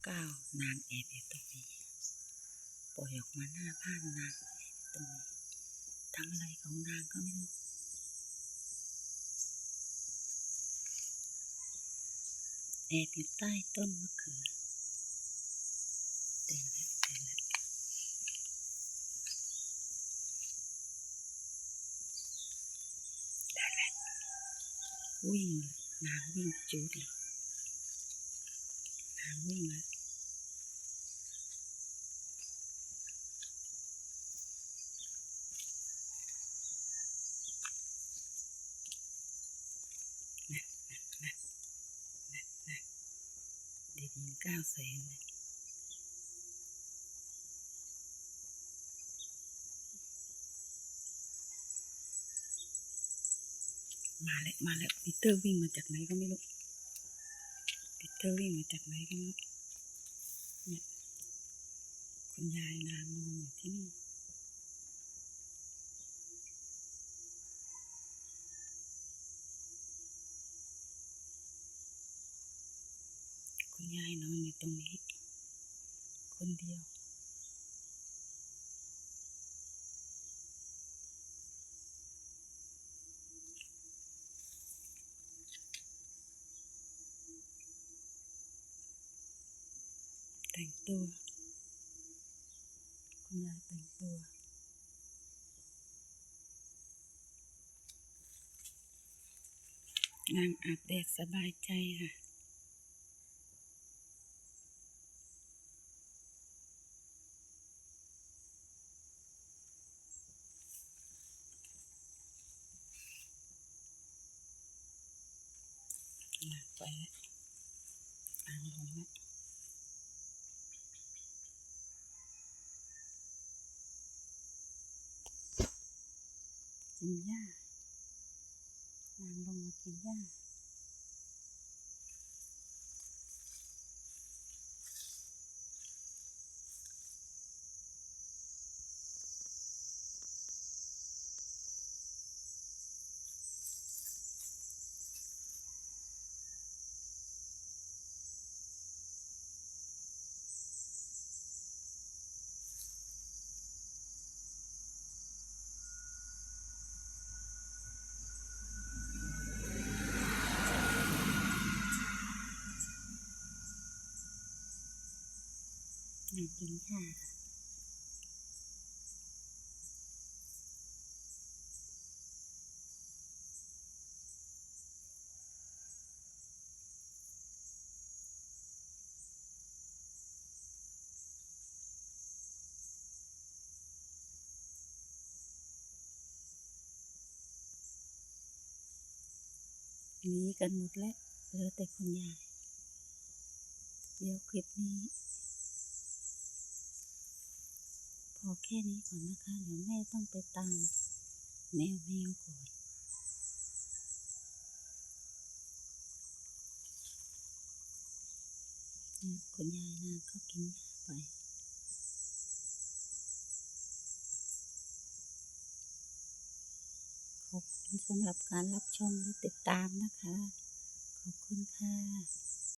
ก้าวนางแอบอยู่ตรงนี้ปล่อยออกมาหน้าบ้านนางแอบตรงนี้ทำอะไรของนางก็ไม่รู้แอบอยู่ใต้ต้นมะเขือเดินแล้ววิ่งเลยนางวิ่งจูดเลยนางวิ่งแล้วเด็กหญิง900,000มาแล้วปีเตอร์วิ่งมาจากไหนก็ไม่รู้ปีเตอร์วิ่งมาจากไหนก็ไม่รู้เนี่ยคุณยายนางนอนอยู่ที่นี่คุณยายนอนอยู่ตรงนี้คนเดียวแต่งตัวคุณยายแต่งตัวนางอาบแดดสบายใจค่ะนางไปแล้วนางลงแล้วกินหญ้านางลงมากินหญ้านางกินหญ้าหนีกันหมดแล้วเหลือแต่คุณยายเดี๋ยวคลิปนี้พอแค่นี้ก่อนนะคะเดี๋ยวแม่ต้องไปตามแมวก่อนคุณยายนางก็กินหญ้าไปขอบคุณสำหรับการรับชมและติดตามนะคะขอบคุณค่ะ